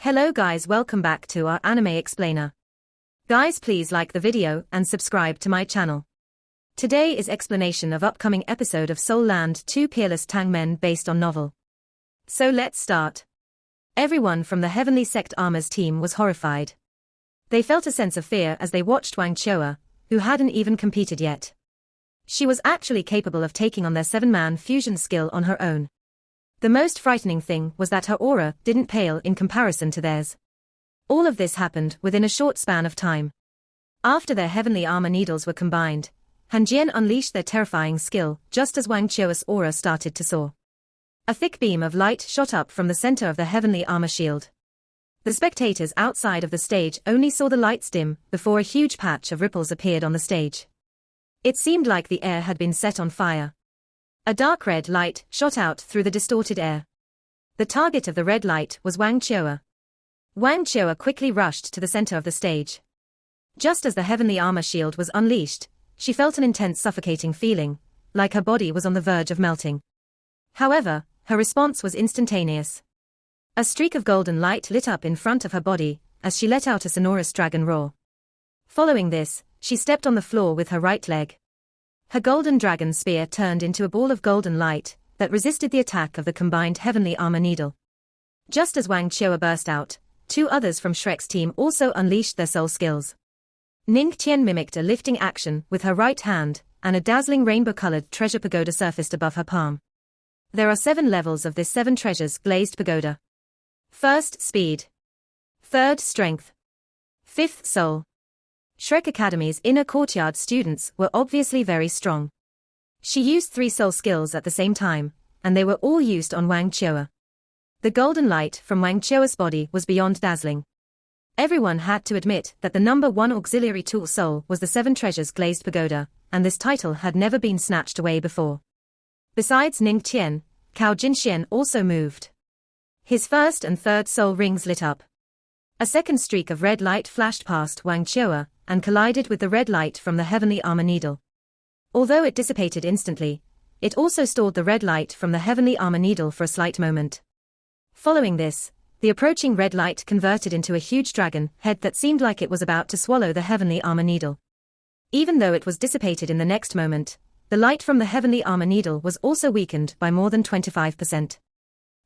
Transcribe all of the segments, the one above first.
Hello guys, welcome back to our anime explainer. Guys, please like the video and subscribe to my channel. Today is explanation of upcoming episode of Soul Land 2 Peerless Tang Men based on novel. So let's start. Everyone from the Heavenly Sect Armor's team was horrified. They felt a sense of fear as they watched Wang Chua, who hadn't even competed yet. She was actually capable of taking on their 7-man fusion skill on her own. The most frightening thing was that her aura didn't pale in comparison to theirs. All of this happened within a short span of time. After their heavenly armor needles were combined, Han Jian unleashed their terrifying skill just as Wang Chua's aura started to soar. A thick beam of light shot up from the center of the heavenly armor shield. The spectators outside of the stage only saw the lights dim before a huge patch of ripples appeared on the stage. It seemed like the air had been set on fire. A dark red light shot out through the distorted air. The target of the red light was Wang Chua. Wang Chua quickly rushed to the center of the stage. Just as the heavenly armor shield was unleashed, she felt an intense suffocating feeling, like her body was on the verge of melting. However, her response was instantaneous. A streak of golden light lit up in front of her body as she let out a sonorous dragon roar. Following this, she stepped on the floor with her right leg. Her golden dragon spear turned into a ball of golden light that resisted the attack of the combined heavenly armor needle. Just as Wang Chua burst out, 2 others from Shrek's team also unleashed their soul skills. Ning Tian mimicked a lifting action with her right hand, and a dazzling rainbow-colored treasure pagoda surfaced above her palm. There are 7 levels of this 7 treasures glazed pagoda. 1st, speed. 3rd, strength. 5th, soul. Shrek Academy's inner courtyard students were obviously very strong. She used 3 soul skills at the same time, and they were all used on Wang Chua. The golden light from Wang Chua's body was beyond dazzling. Everyone had to admit that the number 1 auxiliary tool soul was the 7 treasures glazed pagoda, and this title had never been snatched away before. Besides Ning Tian, Cao Jinxian also moved. His 1st and 3rd soul rings lit up. A second streak of red light flashed past Wang Chua and collided with the red light from the heavenly armor needle. Although it dissipated instantly, it also stored the red light from the heavenly armor needle for a slight moment. Following this, the approaching red light converted into a huge dragon head that seemed like it was about to swallow the heavenly armor needle. Even though it was dissipated in the next moment, the light from the heavenly armor needle was also weakened by more than 25%.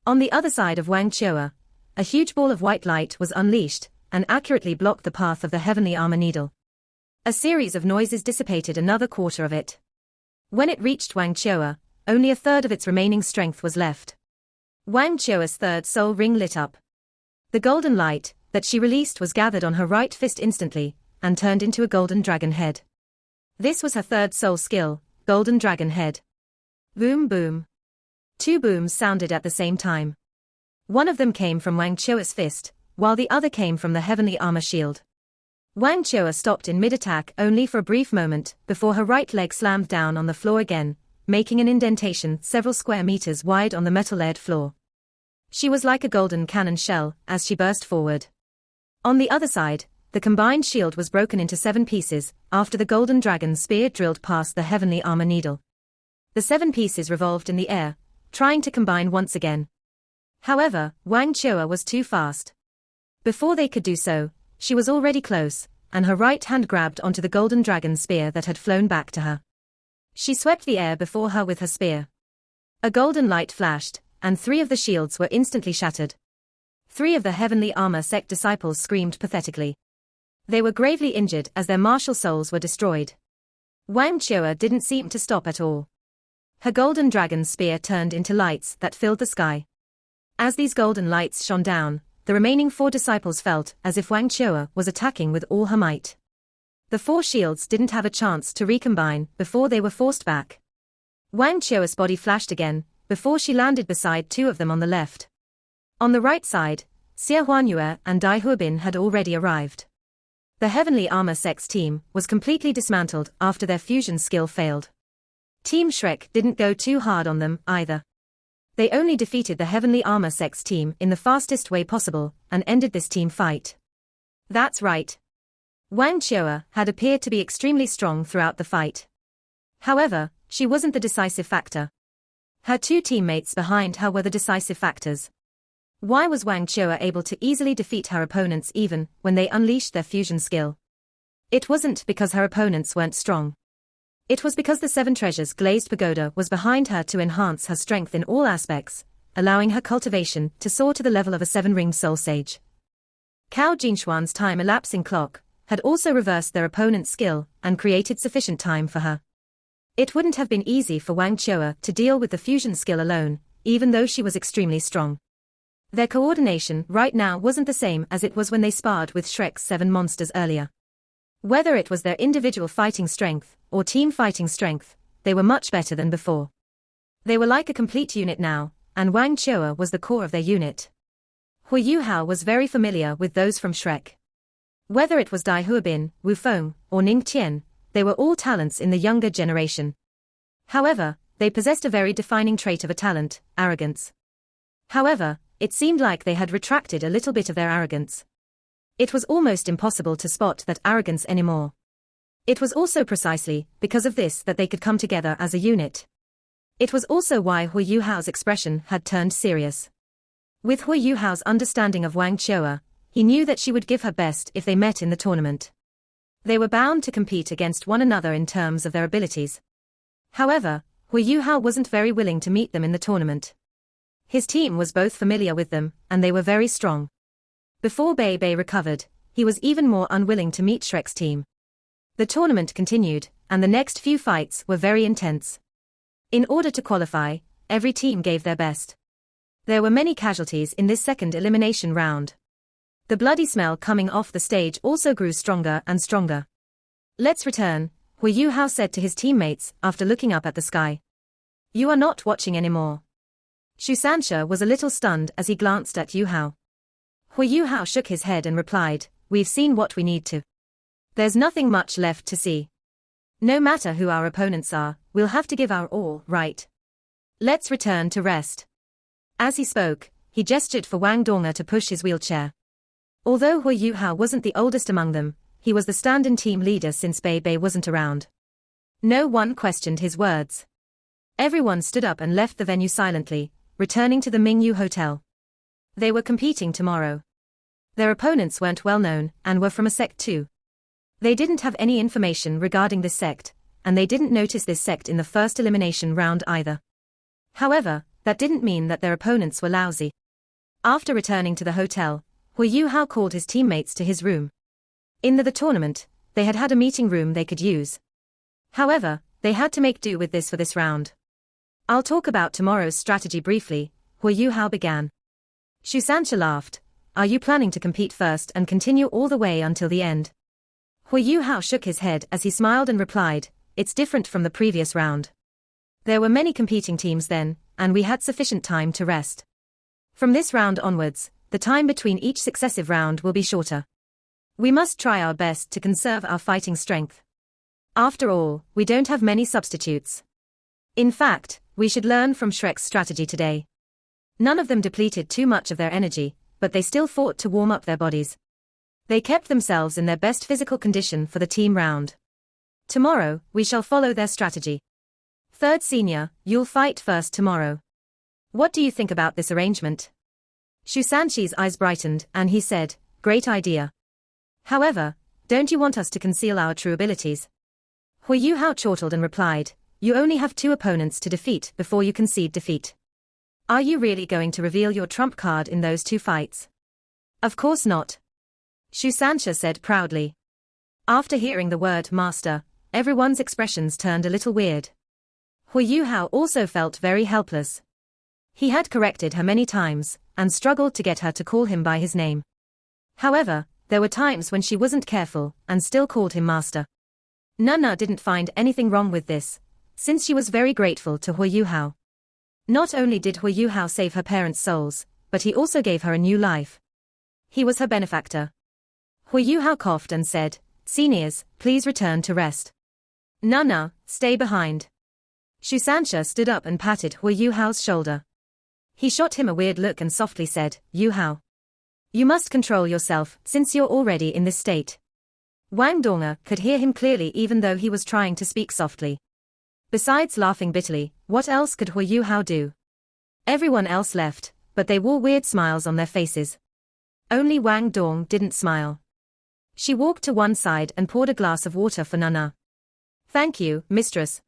On the other side of Wang Chua, a huge ball of white light was unleashed and accurately blocked the path of the heavenly armor needle. A series of noises dissipated another quarter of it. When it reached Wang Chua, only a third of its remaining strength was left. Wang Chua's 3rd soul ring lit up. The golden light that she released was gathered on her right fist instantly and turned into a golden dragon head. This was her 3rd soul skill, Golden Dragon Head. Boom boom. 2 booms sounded at the same time. One of them came from Wang Chua's fist, while the other came from the heavenly armor shield. Wang Chua stopped in mid-attack only for a brief moment before her right leg slammed down on the floor again, making an indentation several square meters wide on the metal-layered floor. She was like a golden cannon shell as she burst forward. On the other side, the combined shield was broken into 7 pieces after the golden dragon spear drilled past the heavenly armor needle. The 7 pieces revolved in the air, trying to combine once again. However, Wang Chua was too fast. Before they could do so, she was already close, and her right hand grabbed onto the golden dragon spear that had flown back to her. She swept the air before her with her spear. A golden light flashed, and 3 of the shields were instantly shattered. 3 of the heavenly armor sect disciples screamed pathetically. They were gravely injured as their martial souls were destroyed. Wang Chua didn't seem to stop at all. Her golden dragon spear turned into lights that filled the sky. As these golden lights shone down, the remaining 4 disciples felt as if Wang Chua was attacking with all her might. The 4 shields didn't have a chance to recombine before they were forced back. Wang Chua's body flashed again, before she landed beside 2 of them on the left. On the right side, Xie Huanyue and Dai Huobin had already arrived. The Heavenly Armor Sect's team was completely dismantled after their fusion skill failed. Team Shrek didn't go too hard on them either. They only defeated the Heavenly Armor Sect's team in the fastest way possible and ended this team fight. That's right. Wang Chua had appeared to be extremely strong throughout the fight. However, she wasn't the decisive factor. Her 2 teammates behind her were the decisive factors. Why was Wang Chua able to easily defeat her opponents even when they unleashed their fusion skill? It wasn't because her opponents weren't strong. It was because the Seven Treasures Glazed Pagoda was behind her to enhance her strength in all aspects, allowing her cultivation to soar to the level of a seven-ringed soul sage. Cao Jinshuan's time-elapsing clock had also reversed their opponent's skill and created sufficient time for her. It wouldn't have been easy for Wang Chua to deal with the fusion skill alone, even though she was extremely strong. Their coordination right now wasn't the same as it was when they sparred with Shrek's 7 monsters earlier. Whether it was their individual fighting strength or team fighting strength, they were much better than before. They were like a complete unit now, and Wang Chua was the core of their unit. Hu Yuhao was very familiar with those from Shrek. Whether it was Dai Huabin, Wu Feng, or Ning Tian, they were all talents in the younger generation. However, they possessed a very defining trait of a talent, arrogance. However, it seemed like they had retracted a little bit of their arrogance. It was almost impossible to spot that arrogance anymore. It was also precisely because of this that they could come together as a unit. It was also why Hu Yuhao's expression had turned serious. With Hu Yuhao's understanding of Wang Chua, he knew that she would give her best if they met in the tournament. They were bound to compete against one another in terms of their abilities. However, Hu Yuhao wasn't very willing to meet them in the tournament. His team was both familiar with them, and they were very strong. Before Bei Bei recovered, he was even more unwilling to meet Shrek's team. The tournament continued, and the next few fights were very intense. In order to qualify, every team gave their best. There were many casualties in this second elimination round. The bloody smell coming off the stage also grew stronger and stronger. "Let's return," Hu Yuhao said to his teammates after looking up at the sky. "You are not watching anymore." Shu Sanxia was a little stunned as he glanced at Yuhao. Hu Yuhao shook his head and replied, "We've seen what we need to. There's nothing much left to see. No matter who our opponents are, we'll have to give our all, right? Let's return to rest." As he spoke, he gestured for Wang Donga to push his wheelchair. Although Hu Yuhao wasn't the oldest among them, he was the stand-in team leader since Bei Bei wasn't around. No one questioned his words. Everyone stood up and left the venue silently, returning to the Mingyu Hotel. They were competing tomorrow. Their opponents weren't well known and were from a sect too. They didn't have any information regarding this sect, and they didn't notice this sect in the first elimination round either. However, that didn't mean that their opponents were lousy. After returning to the hotel, Hu Yuhao called his teammates to his room. In the tournament, they had a meeting room they could use. However, they had to make do with this for this round. "I'll talk about tomorrow's strategy briefly," Hu Yuhao began. Shu Sanxia laughed. "Are you planning to compete first and continue all the way until the end?" Hu Yuhao shook his head as he smiled and replied, "It's different from the previous round. There were many competing teams then, and we had sufficient time to rest. From this round onwards, the time between each successive round will be shorter. We must try our best to conserve our fighting strength. After all, we don't have many substitutes. In fact, we should learn from Shrek's strategy today." None of them depleted too much of their energy, but they still fought to warm up their bodies. They kept themselves in their best physical condition for the team round. "Tomorrow, we shall follow their strategy. Third senior, you'll fight first tomorrow. What do you think about this arrangement?" Shu Sanxi's eyes brightened, and he said, "Great idea. However, don't you want us to conceal our true abilities?" Hu Yuhao chortled and replied, "You only have 2 opponents to defeat before you concede defeat. Are you really going to reveal your trump card in those 2 fights?" "Of course not," Shu Sanxia said proudly. After hearing the word master, everyone's expressions turned a little weird. Hu Yuhao also felt very helpless. He had corrected her many times, and struggled to get her to call him by his name. However, there were times when she wasn't careful, and still called him master. Nana didn't find anything wrong with this, since she was very grateful to Hu Yuhao. Not only did Hu Yuhao save her parents' souls, but he also gave her a new life. He was her benefactor. Hu Yuhao coughed and said, "Seniors, please return to rest. Nana, stay behind." Shu Sanxia stood up and patted Hu Yuhao's shoulder. He shot him a weird look and softly said, "Yuhao, you must control yourself since you're already in this state." Wang Donga could hear him clearly even though he was trying to speak softly. Besides laughing bitterly, what else could Hu Yuhao do? Everyone else left, but they wore weird smiles on their faces. Only Wang Dong didn't smile. She walked to one side and poured a glass of water for Nana. "Thank you, mistress."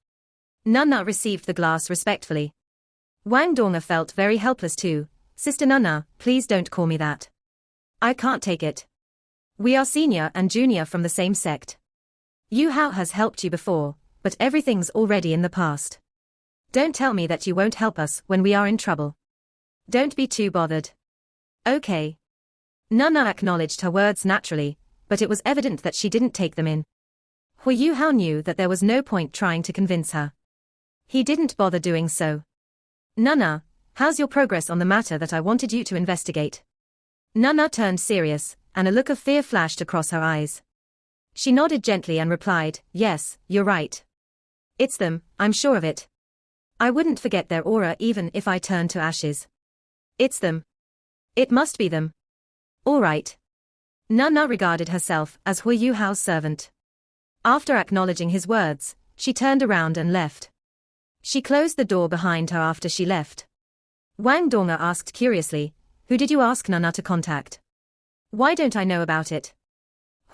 Nana received the glass respectfully. Wang Dong felt very helpless too. "Sister Nana, please don't call me that. I can't take it. We are senior and junior from the same sect. Yu Hao has helped you before, but everything's already in the past. Don't tell me that you won't help us when we are in trouble. Don't be too bothered." "Okay." Nana acknowledged her words naturally, but it was evident that she didn't take them in. Yu Hao knew that there was no point trying to convince her. He didn't bother doing so. "Nana, how's your progress on the matter that I wanted you to investigate?" Nana turned serious, and a look of fear flashed across her eyes. She nodded gently and replied, "Yes, you're right. It's them, I'm sure of it. I wouldn't forget their aura even if I turned to ashes. It's them. It must be them." "All right." Nana regarded herself as Yu Hao's servant. After acknowledging his words, she turned around and left. She closed the door behind her after she left. Wang Donga asked curiously, "Who did you ask Nana to contact? Why don't I know about it?"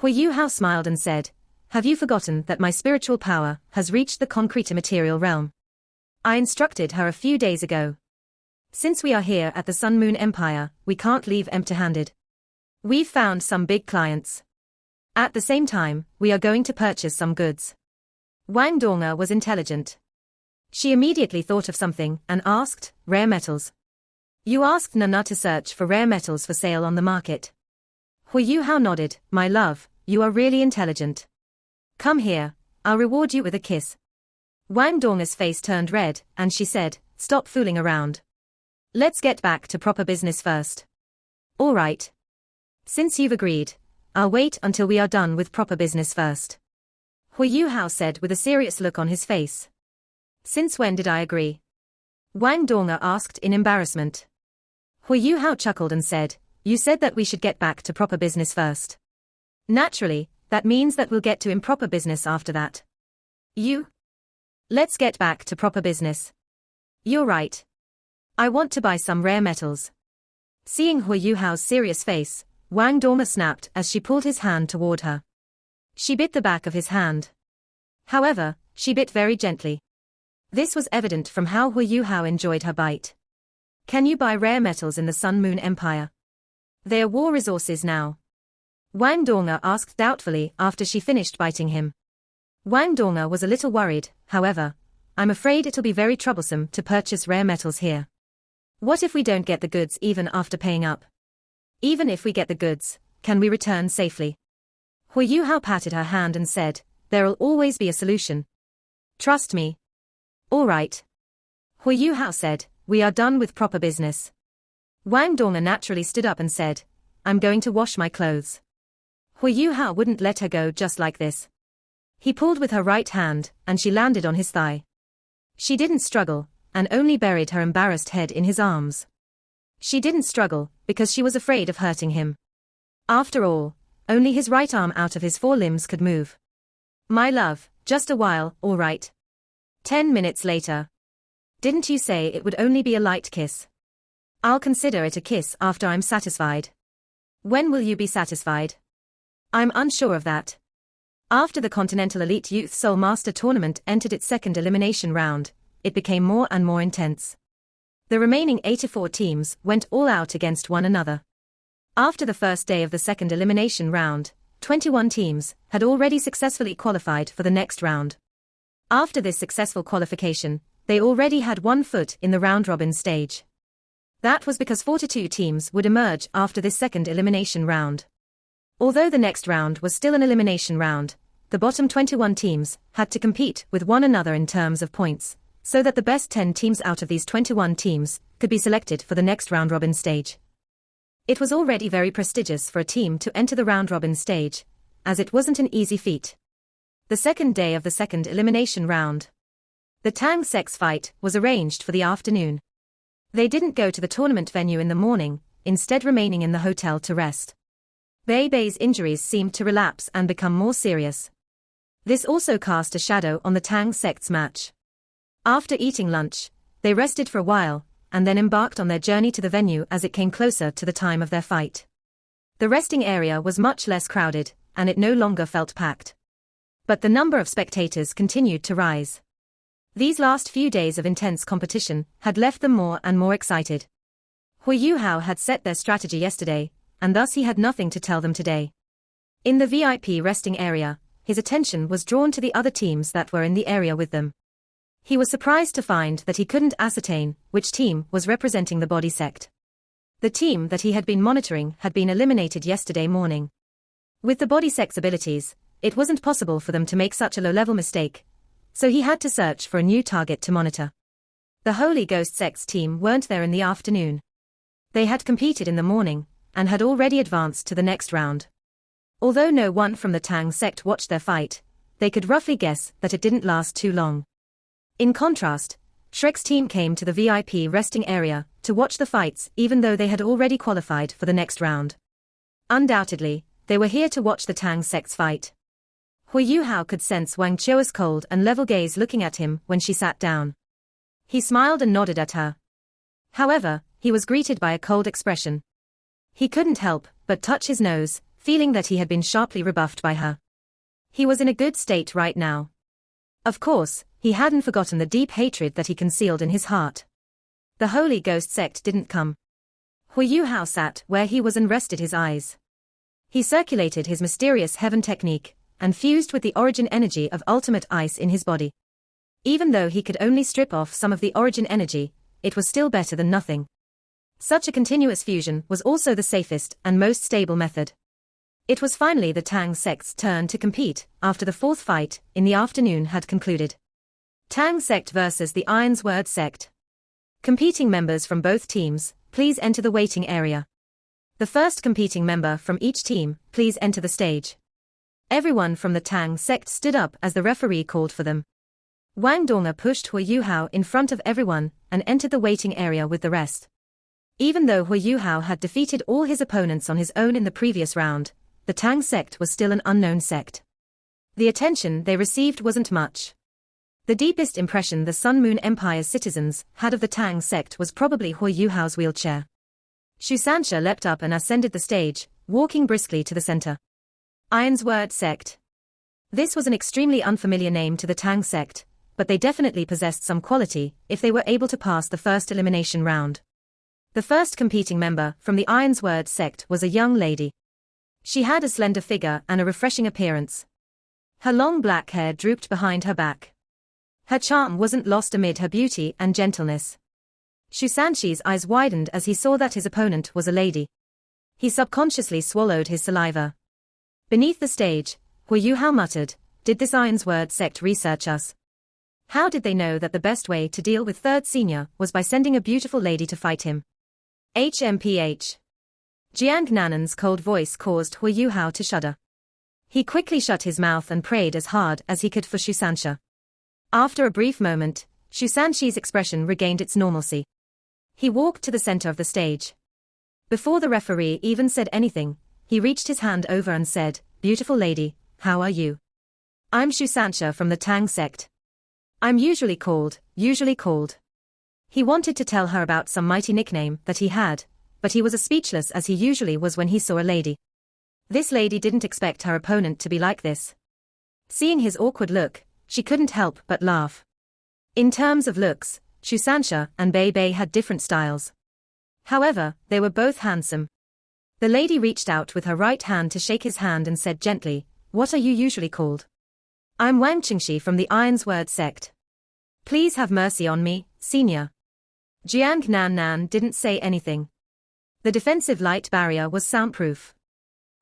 Yu Hao smiled and said, "Have you forgotten that my spiritual power has reached the concrete material realm? I instructed her a few days ago. Since we are here at the Sun Moon Empire, we can't leave empty-handed. We've found some big clients. At the same time, we are going to purchase some goods." Wang Donga was intelligent. She immediately thought of something and asked, "Rare metals? You asked Nana to search for rare metals for sale on the market?" Yu Hao nodded. "My love, you are really intelligent. Come here, I'll reward you with a kiss." Wang Donga's face turned red, and she said, "Stop fooling around. Let's get back to proper business first." "All right. Since you've agreed, I'll wait until we are done with proper business first," Yu Hao said with a serious look on his face. "Since when did I agree?" Wang Donga asked in embarrassment. Yu Hao chuckled and said, "You said that we should get back to proper business first. Naturally, that means that we'll get to improper business after that. Let's get back to proper business. You're right. I want to buy some rare metals." Seeing Yu Hao's serious face, Wang Donga snapped as she pulled his hand toward her. She bit the back of his hand. However, she bit very gently. This was evident from how Yu Hao enjoyed her bite. "Can you buy rare metals in the Sun Moon Empire? They are war resources now." Wang Donga asked doubtfully after she finished biting him. Wang Donga was a little worried, however. "I'm afraid it'll be very troublesome to purchase rare metals here. What if we don't get the goods even after paying up? Even if we get the goods, can we return safely?" Yu Hao patted her hand and said, "There'll always be a solution. Trust me." "All right." Yu Hao said, "We are done with proper business." Wang Donga naturally stood up and said, "I'm going to wash my clothes." Yu Hao wouldn't let her go just like this. He pulled with her right hand, and she landed on his thigh. She didn't struggle, and only buried her embarrassed head in his arms. She didn't struggle, because she was afraid of hurting him. After all, only his right arm out of his 4 limbs could move. "My love, just a while, all right?" 10 minutes later. "Didn't you say it would only be a light kiss?" "I'll consider it a kiss after I'm satisfied." "When will you be satisfied?" "I'm unsure of that." After the Continental Elite Youth Soul Master Tournament entered its second elimination round, it became more and more intense. The remaining 84 teams went all out against one another. After the first day of the second elimination round, 21 teams had already successfully qualified for the next round. After this successful qualification, they already had 1 foot in the round-robin stage. That was because 42 teams would emerge after this second elimination round. Although the next round was still an elimination round, the bottom 21 teams had to compete with one another in terms of points, so that the best 10 teams out of these 21 teams could be selected for the next round-robin stage. It was already very prestigious for a team to enter the round-robin stage, as it wasn't an easy feat. The second day of the second elimination round. The Tang Sex fight was arranged for the afternoon. They didn't go to the tournament venue in the morning, instead remaining in the hotel to rest. Bei's injuries seemed to relapse and become more serious. This also cast a shadow on the Tang Sect's match. After eating lunch, they rested for a while, and then embarked on their journey to the venue as it came closer to the time of their fight. The resting area was much less crowded, and it no longer felt packed. But the number of spectators continued to rise. These last few days of intense competition had left them more and more excited. Hu Yuhao had set their strategy yesterday, and thus he had nothing to tell them today. In the VIP resting area, his attention was drawn to the other teams that were in the area with them. He was surprised to find that he couldn't ascertain which team was representing the body sect. The team that he had been monitoring had been eliminated yesterday morning. With the body sect's abilities, it wasn't possible for them to make such a low-level mistake, so he had to search for a new target to monitor. The Holy Ghost sect's team weren't there in the afternoon. They had competed in the morning, and had already advanced to the next round. Although no one from the Tang sect watched their fight, they could roughly guess that it didn't last too long. In contrast, Shrek's team came to the VIP resting area to watch the fights even though they had already qualified for the next round. Undoubtedly, they were here to watch the Tang sect's fight. Hu Yuhao could sense Wang Qiu's cold and level gaze looking at him when she sat down. He smiled and nodded at her. However, he was greeted by a cold expression. He couldn't help but touch his nose, feeling that he had been sharply rebuffed by her. He was in a good state right now. Of course, he hadn't forgotten the deep hatred that he concealed in his heart. The Holy Ghost sect didn't come. Hu Yuhao sat where he was and rested his eyes. He circulated his mysterious heaven technique, and fused with the origin energy of ultimate ice in his body. Even though he could only strip off some of the origin energy, it was still better than nothing. Such a continuous fusion was also the safest and most stable method. It was finally the Tang sect's turn to compete, after the fourth fight in the afternoon had concluded. Tang sect versus the Iron's Word sect. Competing members from both teams, please enter the waiting area. The first competing member from each team, please enter the stage. Everyone from the Tang sect stood up as the referee called for them. Wang Donga pushed Hu Yuhao in front of everyone and entered the waiting area with the rest. Even though Hu Yuhao had defeated all his opponents on his own in the previous round, the Tang sect was still an unknown sect. The attention they received wasn't much. The deepest impression the Sun Moon Empire's citizens had of the Tang sect was probably Hu Yuhao's wheelchair. Shu Sansha leapt up and ascended the stage, walking briskly to the center. Iron's Word sect. This was an extremely unfamiliar name to the Tang sect, but they definitely possessed some quality if they were able to pass the first elimination round. The first competing member from the Iron's Word sect was a young lady. She had a slender figure and a refreshing appearance. Her long black hair drooped behind her back. Her charm wasn't lost amid her beauty and gentleness. Shu Sanshi's eyes widened as he saw that his opponent was a lady. He subconsciously swallowed his saliva. Beneath the stage, Hu Yuhao muttered, "Did this Iron's Word sect research us? How did they know that the best way to deal with third senior was by sending a beautiful lady to fight him?" HMPH. Jiang Nanan's cold voice caused Hu Yuhao to shudder. He quickly shut his mouth and prayed as hard as he could for Shu Sansha. After a brief moment, Shu Sanshi's expression regained its normalcy. He walked to the center of the stage. Before the referee even said anything, he reached his hand over and said, "Beautiful lady, how are you? I'm Shu Sansha from the Tang sect. I'm usually called. He wanted to tell her about some mighty nickname that he had, but he was as speechless as he usually was when he saw a lady. This lady didn't expect her opponent to be like this. Seeing his awkward look, she couldn't help but laugh. In terms of looks, Shu Sansha and Bei Bei had different styles. However, they were both handsome. The lady reached out with her right hand to shake his hand and said gently, "What are you usually called?" "I'm Wang Qingxi from the Iron's Word sect. Please have mercy on me, senior." Jiang Nan didn't say anything. The defensive light barrier was soundproof.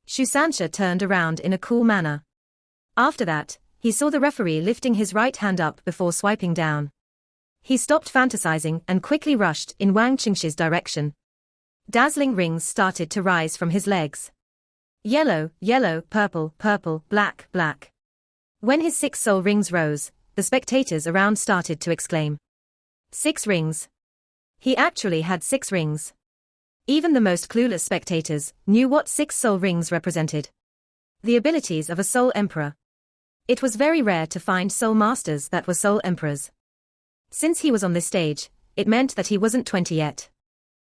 Shu Sansha turned around in a cool manner. After that, he saw the referee lifting his right hand up before swiping down. He stopped fantasizing and quickly rushed in Wang Qingxi's direction. Dazzling rings started to rise from his legs. Yellow, yellow, purple, purple, black, black. When his 6 soul rings rose, the spectators around started to exclaim. 6 rings. He actually had 6 rings. Even the most clueless spectators knew what 6 soul rings represented. The abilities of a soul emperor. It was very rare to find soul masters that were soul emperors. Since he was on this stage, it meant that he wasn't 20 yet.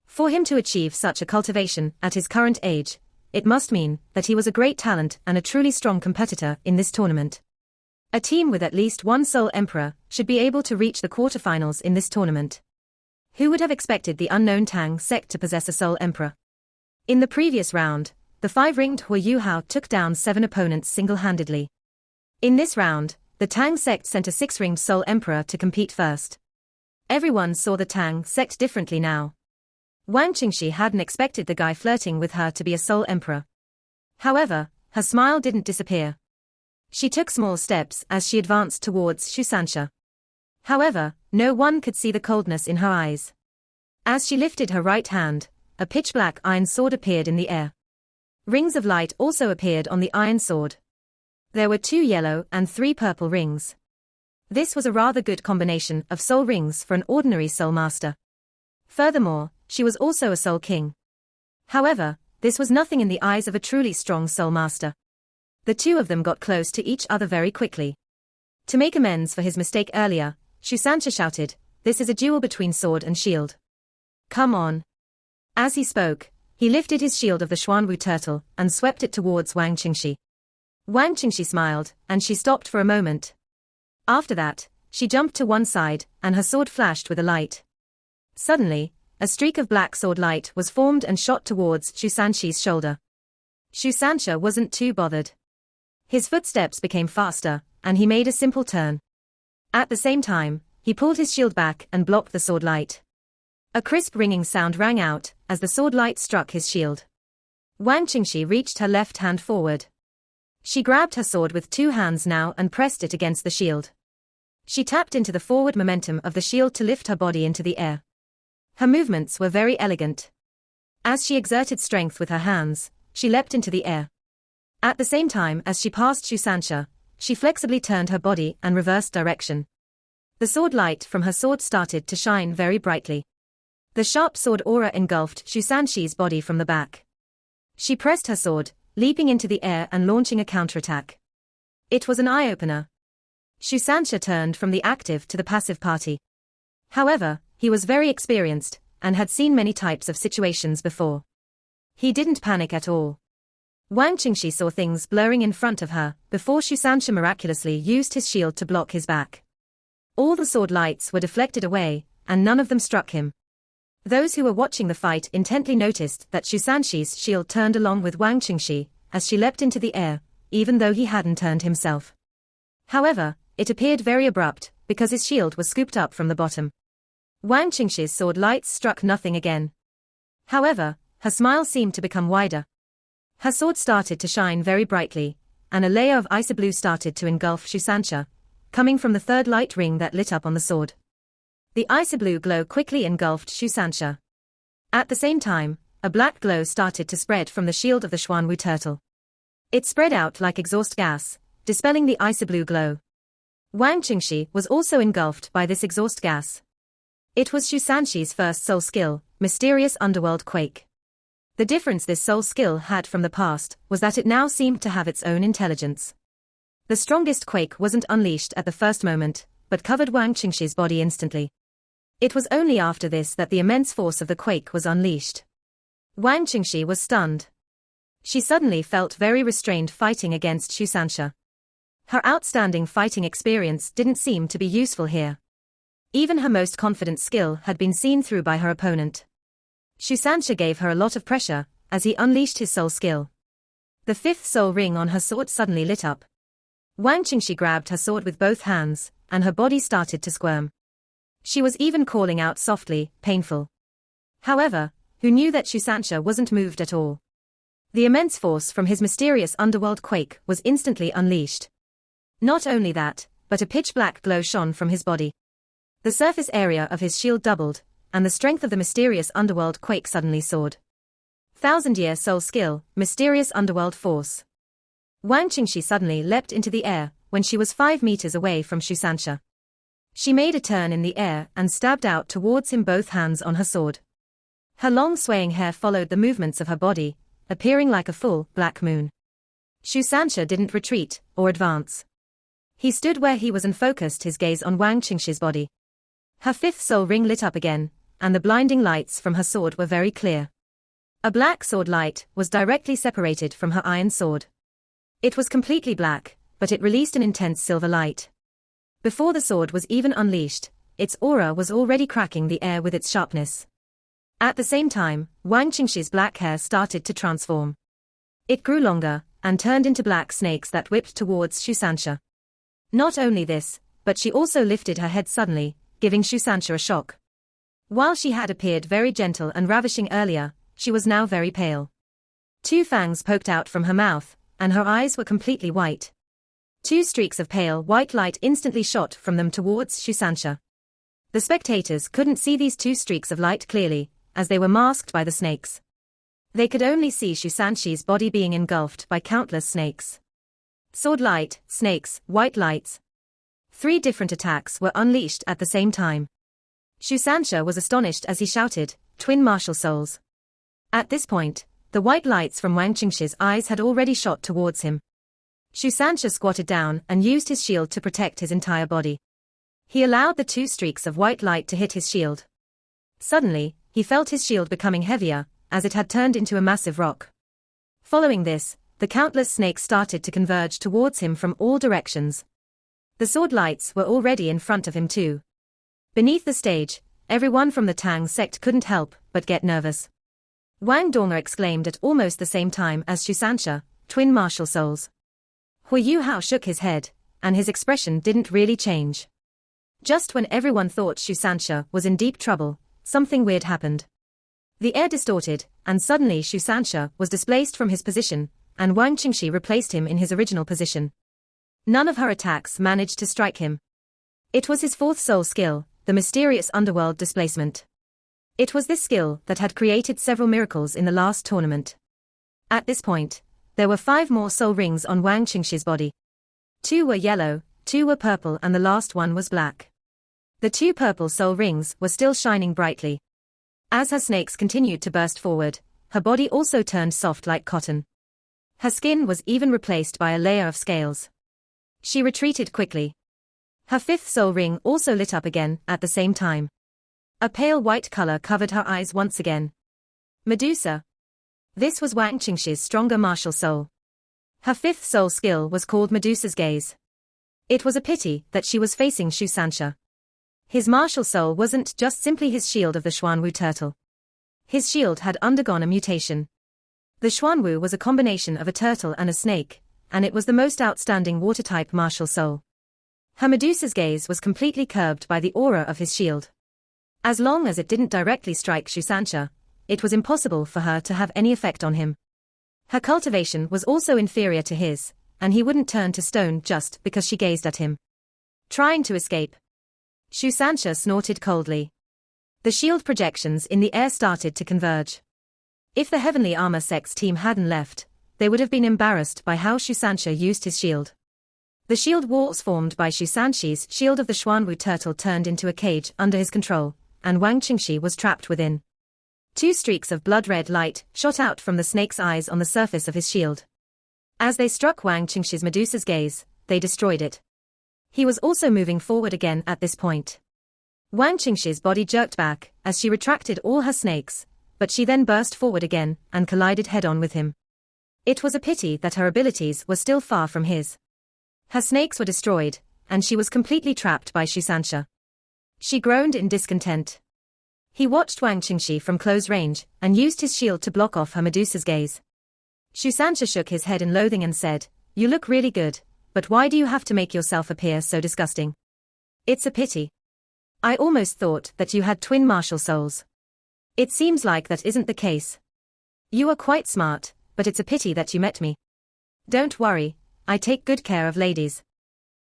For him to achieve such a cultivation at his current age, it must mean that he was a great talent and a truly strong competitor in this tournament. A team with at least one Soul Emperor should be able to reach the quarterfinals in this tournament. Who would have expected the unknown Tang sect to possess a Soul Emperor? In the previous round, the 5-ringed Hu Hao took down 7 opponents single-handedly. In this round, the Tang sect sent a 6-ringed Soul Emperor to compete first. Everyone saw the Tang sect differently now. Wang Qingxi hadn't expected the guy flirting with her to be a Soul Emperor. However, her smile didn't disappear. She took small steps as she advanced towards Xu Sanxia. However, no one could see the coldness in her eyes. As she lifted her right hand, a pitch-black iron sword appeared in the air. Rings of light also appeared on the iron sword. There were 2 yellow and 3 purple rings. This was a rather good combination of soul rings for an ordinary soul master. Furthermore, she was also a soul king. However, this was nothing in the eyes of a truly strong soul master. The two of them got close to each other very quickly. To make amends for his mistake earlier, Xu Sanxia shouted, "This is a duel between sword and shield. Come on." As he spoke, he lifted his shield of the Xuanwu turtle and swept it towards Wang Qingxi. Wang Qingxi smiled, and she stopped for a moment. After that, she jumped to one side, and her sword flashed with a light. Suddenly, a streak of black sword light was formed and shot towards Xu Sanxi's shoulder. Xu Sanxia wasn't too bothered. His footsteps became faster, and he made a simple turn. At the same time, he pulled his shield back and blocked the sword light. A crisp ringing sound rang out as the sword light struck his shield. Wang Qingxi reached her left hand forward. She grabbed her sword with 2 hands now and pressed it against the shield. She tapped into the forward momentum of the shield to lift her body into the air. Her movements were very elegant. As she exerted strength with her hands, she leapt into the air. At the same time as she passed Xu Sanxia, she flexibly turned her body and reversed direction. The sword light from her sword started to shine very brightly. The sharp sword aura engulfed Xu Sanxi's body from the back. She pressed her sword, leaping into the air and launching a counterattack. It was an eye-opener. Xu Sanxia turned from the active to the passive party. However, he was very experienced, and had seen many types of situations before. He didn't panic at all. Wang Qingxi saw things blurring in front of her, before Xu Sanxia miraculously used his shield to block his back. All the sword lights were deflected away, and none of them struck him. Those who were watching the fight intently noticed that Xu Sanxi's shield turned along with Wang Qingxi, as she leapt into the air, even though he hadn't turned himself. However, it appeared very abrupt, because his shield was scooped up from the bottom. Wang Qingxi's sword lights struck nothing again. However, her smile seemed to become wider. Her sword started to shine very brightly, and a layer of icy blue started to engulf Xu Sanxia, coming from the 3rd light ring that lit up on the sword. The icy blue glow quickly engulfed Xu Sanxia. At the same time, a black glow started to spread from the shield of the Xuanwu turtle. It spread out like exhaust gas, dispelling the icy blue glow. Wang Qingxi was also engulfed by this exhaust gas. It was Xu Sanxi's first soul skill, Mysterious Underworld Quake. The difference this soul skill had from the past was that it now seemed to have its own intelligence. The strongest quake wasn't unleashed at the first moment, but covered Wang Qingxi's body instantly. It was only after this that the immense force of the quake was unleashed. Wang Qingxi was stunned. She suddenly felt very restrained fighting against Xu Sanxia. Her outstanding fighting experience didn't seem to be useful here. Even her most confident skill had been seen through by her opponent. Xu Sanxia gave her a lot of pressure, as he unleashed his soul skill. The 5th soul ring on her sword suddenly lit up. Wang Qingxi grabbed her sword with both hands, and her body started to squirm. She was even calling out softly, painful. However, who knew that Xu Sanxia wasn't moved at all? The immense force from his mysterious underworld quake was instantly unleashed. Not only that, but a pitch-black glow shone from his body. The surface area of his shield doubled, and the strength of the mysterious underworld quake suddenly soared. 1000-year soul skill, Mysterious Underworld Force. Wang Qingxi suddenly leapt into the air, when she was 5 meters away from Xu Sanxia. She made a turn in the air and stabbed out towards him, both hands on her sword. Her long swaying hair followed the movements of her body, appearing like a full, black moon. Xu Sanxia didn't retreat, or advance. He stood where he was and focused his gaze on Wang Qingxi's body. Her fifth soul ring lit up again, and the blinding lights from her sword were very clear. A black sword light was directly separated from her iron sword. It was completely black, but it released an intense silver light. Before the sword was even unleashed, its aura was already cracking the air with its sharpness. At the same time, Wang Qingxi's black hair started to transform. It grew longer, and turned into black snakes that whipped towards Shusansha. Not only this, but she also lifted her head suddenly, giving Shusansha a shock. While she had appeared very gentle and ravishing earlier, she was now very pale. Two fangs poked out from her mouth, and her eyes were completely white. Two streaks of pale white light instantly shot from them towards Shusansha. The spectators couldn't see these two streaks of light clearly, as they were masked by the snakes. They could only see Shusanshi's body being engulfed by countless snakes. Sword light, snakes, white lights. 3 different attacks were unleashed at the same time. Shusansha was astonished as he shouted, "Twin martial souls." At this point, the white lights from Wang Qingxi's eyes had already shot towards him. Shusansha squatted down and used his shield to protect his entire body. He allowed the 2 streaks of white light to hit his shield. Suddenly, he felt his shield becoming heavier, as it had turned into a massive rock. Following this, the countless snakes started to converge towards him from all directions. The sword lights were already in front of him too. Beneath the stage, everyone from the Tang sect couldn't help but get nervous. Wang Donga exclaimed at almost the same time as Shusansha, "Twin martial souls." Hu Yuhao shook his head, and his expression didn't really change. Just when everyone thought Shusansha was in deep trouble, something weird happened. The air distorted, and suddenly Shusansha was displaced from his position, and Wang Qingxi replaced him in his original position. None of her attacks managed to strike him. It was his 4th soul skill, the mysterious underworld displacement. It was this skill that had created several miracles in the last tournament. At this point, there were 5 more soul rings on Wang Qingxi's body. 2 were yellow, 2 were purple, and the last one was black. The 2 purple soul rings were still shining brightly. As her snakes continued to burst forward, her body also turned soft like cotton. Her skin was even replaced by a layer of scales. She retreated quickly. Her 5th soul ring also lit up again at the same time. A pale white color covered her eyes once again. Medusa. This was Wang Qingxi's stronger martial soul. Her 5th soul skill was called Medusa's Gaze. It was a pity that she was facing Shusansha. His martial soul wasn't just simply his shield of the Xuanwu turtle. His shield had undergone a mutation. The Xuanwu was a combination of a turtle and a snake, and it was the most outstanding water-type martial soul. Her Medusa's Gaze was completely curbed by the aura of his shield. As long as it didn't directly strike Shusansha, it was impossible for her to have any effect on him. Her cultivation was also inferior to his, and he wouldn't turn to stone just because she gazed at him. Trying to escape. Shusansha snorted coldly. The shield projections in the air started to converge. If the Heavenly Armor Sect's team hadn't left, they would have been embarrassed by how Shusansha used his shield. The shield walls formed by Shusanshi's shield of the Xuanwu turtle turned into a cage under his control, and Wang Qingxi was trapped within. 2 streaks of blood-red light shot out from the snake's eyes on the surface of his shield. As they struck Wang Qingxi's Medusa's Gaze, they destroyed it. He was also moving forward again at this point. Wang Qingxi's body jerked back as she retracted all her snakes, but she then burst forward again and collided head-on with him. It was a pity that her abilities were still far from his. Her snakes were destroyed, and she was completely trapped by Shusansha. She groaned in discontent. He watched Wang Qingxi from close range and used his shield to block off her Medusa's Gaze. Shusansha shook his head in loathing and said, "You look really good, but why do you have to make yourself appear so disgusting? It's a pity. I almost thought that you had twin martial souls. It seems like that isn't the case. You are quite smart, but it's a pity that you met me. Don't worry, I take good care of ladies.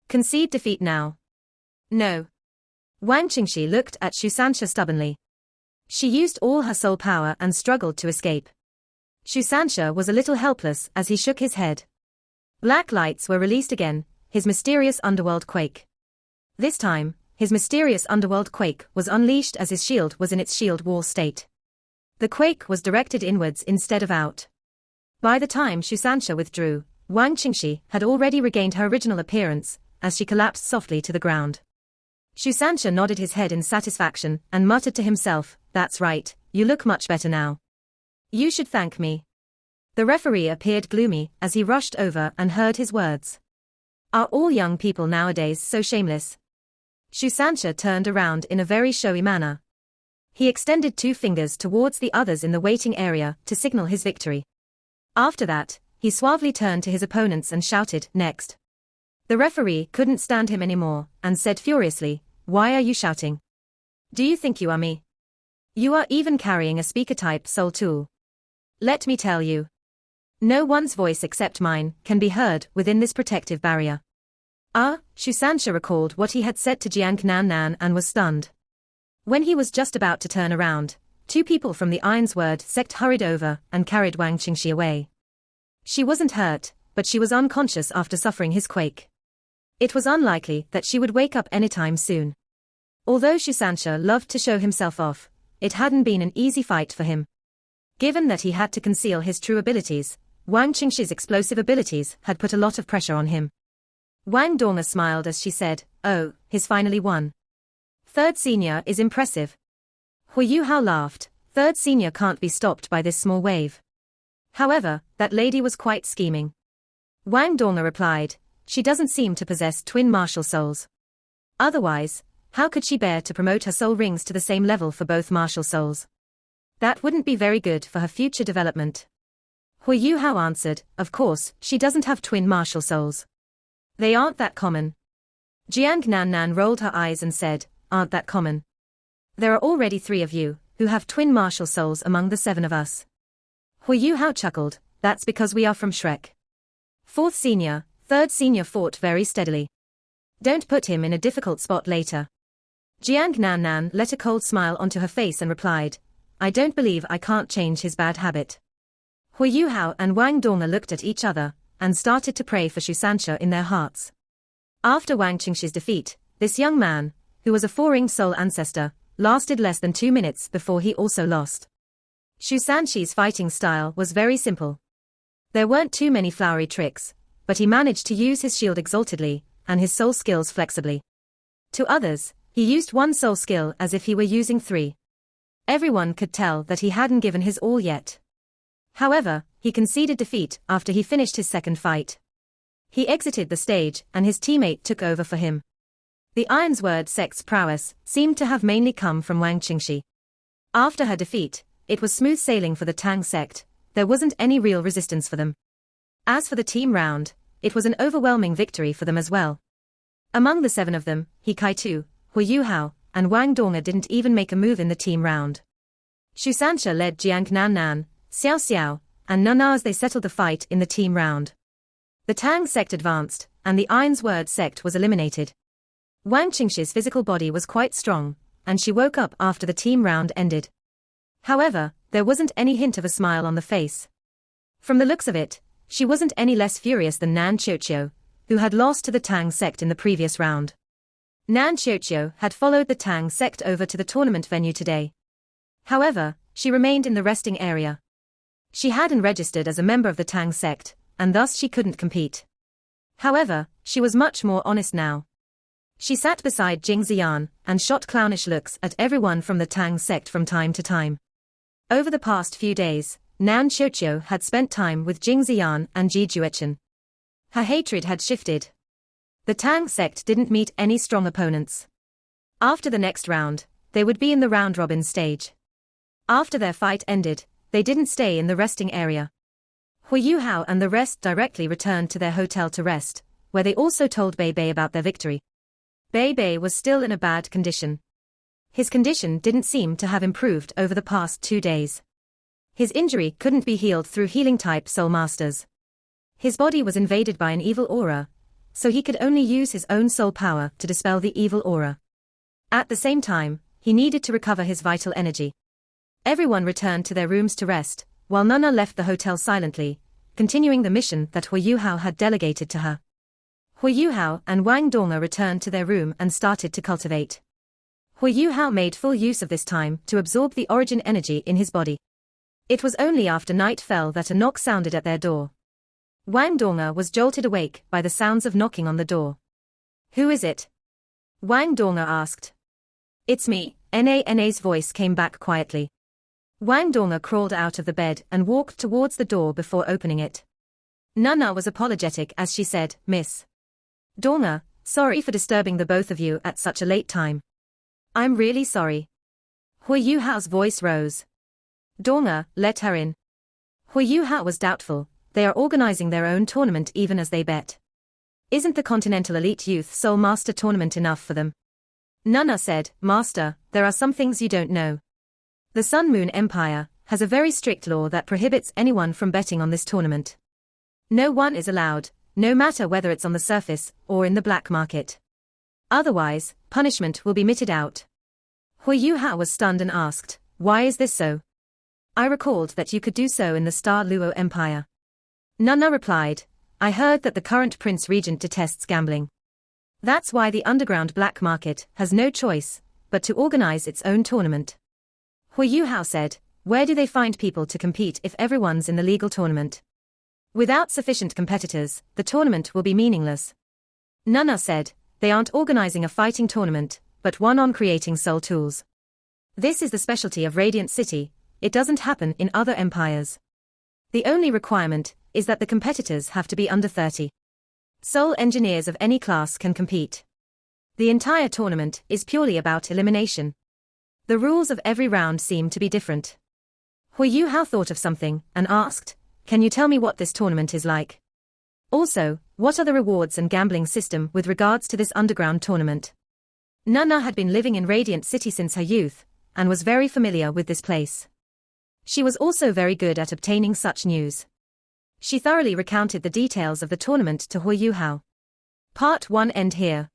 Concede defeat now." "No." Wang Qingxi looked at Shusansha stubbornly. She used all her soul power and struggled to escape. Shusansha was a little helpless as he shook his head. Black lights were released again, his mysterious underworld quake. This time, his mysterious underworld quake was unleashed as his shield was in its shield wall state. The quake was directed inwards instead of out. By the time Shusansha withdrew, Wang Qingxi had already regained her original appearance, as she collapsed softly to the ground. Shusansha nodded his head in satisfaction and muttered to himself, "That's right, you look much better now. You should thank me." The referee appeared gloomy as he rushed over and heard his words. Are all young people nowadays so shameless? Shusansha turned around in a very showy manner. He extended 2 fingers towards the others in the waiting area to signal his victory. After that, he suavely turned to his opponents and shouted, "Next." The referee couldn't stand him anymore and said furiously, "Why are you shouting? Do you think you are me? You are even carrying a speaker-type soul tool. Let me tell you. No one's voice except mine can be heard within this protective barrier." Shusansha recalled what he had said to Jiang Nan and was stunned. When he was just about to turn around, 2 people from the Ironsword sect hurried over and carried Wang Qingxi away. She wasn't hurt, but she was unconscious after suffering his quake. It was unlikely that she would wake up anytime soon. Although Shusansha loved to show himself off, it hadn't been an easy fight for him. Given that he had to conceal his true abilities, Wang Qingxi's explosive abilities had put a lot of pressure on him. Wang Donga smiled as she said, "Oh, he's finally won. Third senior is impressive." Hu Yuhao laughed. "Third senior can't be stopped by this small wave." However, that lady was quite scheming. Wang Donga replied, "She doesn't seem to possess twin martial souls. Otherwise, how could she bear to promote her soul rings to the same level for both martial souls? That wouldn't be very good for her future development." Hu Yuhao answered, "Of course, she doesn't have twin martial souls. They aren't that common." Jiang Nan rolled her eyes and said, "Aren't that common? There are already 3 of you who have twin martial souls among the 7 of us." Hu Yuhao chuckled, "That's because we are from Shrek. 4th senior, 3rd senior fought very steadily. Don't put him in a difficult spot later." Jiang Nan let a cold smile onto her face and replied, "I don't believe I can't change his bad habit." Hu Yuhao and Wang Donga looked at each other and started to pray for Shusansha in their hearts. After Wang Qingxi's defeat, this young man, who was a 4-ring soul ancestor, lasted less than 2 minutes before he also lost. Shusanshi's fighting style was very simple. There weren't too many flowery tricks, but he managed to use his shield exaltedly and his soul skills flexibly. To others, he used 1 soul skill as if he were using 3. Everyone could tell that he hadn't given his all yet. However, he conceded defeat after he finished his 2nd fight. He exited the stage and his teammate took over for him. The Ironsword sect's prowess seemed to have mainly come from Wang Qingxi. After her defeat, it was smooth sailing for the Tang sect. There wasn't any real resistance for them. As for the team round, it was an overwhelming victory for them as well. Among the 7 of them, He Kai-tu, Hu Yuhao, and Wang Donga didn't even make a move in the team round. Shusansha led Jiang Nan, Xiao Xiao, and Nana as they settled the fight in the team round. The Tang sect advanced, and the Ironsword sect was eliminated. Wang Qingxi's physical body was quite strong, and she woke up after the team round ended. However, there wasn't any hint of a smile on the face. From the looks of it, she wasn't any less furious than Nan Qiuqiu, who had lost to the Tang sect in the previous round. Nan Qiuqiu had followed the Tang sect over to the tournament venue today. However, she remained in the resting area. She hadn't registered as a member of the Tang sect, and thus she couldn't compete. However, she was much more honest now. She sat beside Jing Ziyan and shot clownish looks at everyone from the Tang sect from time to time. Over the past few days, Nan Qiuqiu had spent time with Jing Ziyan and Ji Juechen. Her hatred had shifted. The Tang sect didn't meet any strong opponents. After the next round, they would be in the round-robin stage. After their fight ended, they didn't stay in the resting area. Hu Yuhao and the rest directly returned to their hotel to rest, where they also told Bei Bei about their victory. Bei Bei was still in a bad condition. His condition didn't seem to have improved over the past 2 days. His injury couldn't be healed through healing-type soul masters. His body was invaded by an evil aura, so he could only use his own soul power to dispel the evil aura. At the same time, he needed to recover his vital energy. Everyone returned to their rooms to rest, while Nana left the hotel silently, continuing the mission that Hu Yuhao had delegated to her. Hu Yuhao and Wang Donga returned to their room and started to cultivate. Hu Yuhao made full use of this time to absorb the origin energy in his body. It was only after night fell that a knock sounded at their door. Wang Donga was jolted awake by the sounds of knocking on the door. "Who is it?" Wang Donga asked. It's me, Na's voice came back quietly. Wang Donga crawled out of the bed and walked towards the door before opening it. Nana was apologetic as she said, Miss Donga, sorry for disturbing the both of you at such a late time. I'm really sorry. Hui Yuhao's voice rose. Donga, let her in. Hui Yuhao was doubtful. They are organizing their own tournament even as they bet. Isn't the Continental Elite Youth Soul Master Tournament enough for them? Nana said, Master, there are some things you don't know. The Sun Moon Empire has a very strict law that prohibits anyone from betting on this tournament. No one is allowed, no matter whether it's on the surface or in the black market. Otherwise, punishment will be meted out. Hui Yuhao was stunned and asked, why is this so? I recalled that you could do so in the Star Luo Empire. Nana replied, I heard that the current Prince Regent detests gambling. That's why the underground black market has no choice but to organize its own tournament. Hui Yuhao said, where do they find people to compete if everyone's in the legal tournament? Without sufficient competitors, the tournament will be meaningless. Nana said, they aren't organizing a fighting tournament, but one on creating soul tools. This is the specialty of Radiant City, it doesn't happen in other empires. The only requirement is that the competitors have to be under 30. Soul engineers of any class can compete. The entire tournament is purely about elimination. The rules of every round seem to be different. Hui Yuhao thought of something and asked, can you tell me what this tournament is like? Also, what are the rewards and gambling system with regards to this underground tournament? Nana had been living in Radiant City since her youth, and was very familiar with this place. She was also very good at obtaining such news. She thoroughly recounted the details of the tournament to Hui Yuhao. Part 1 end here.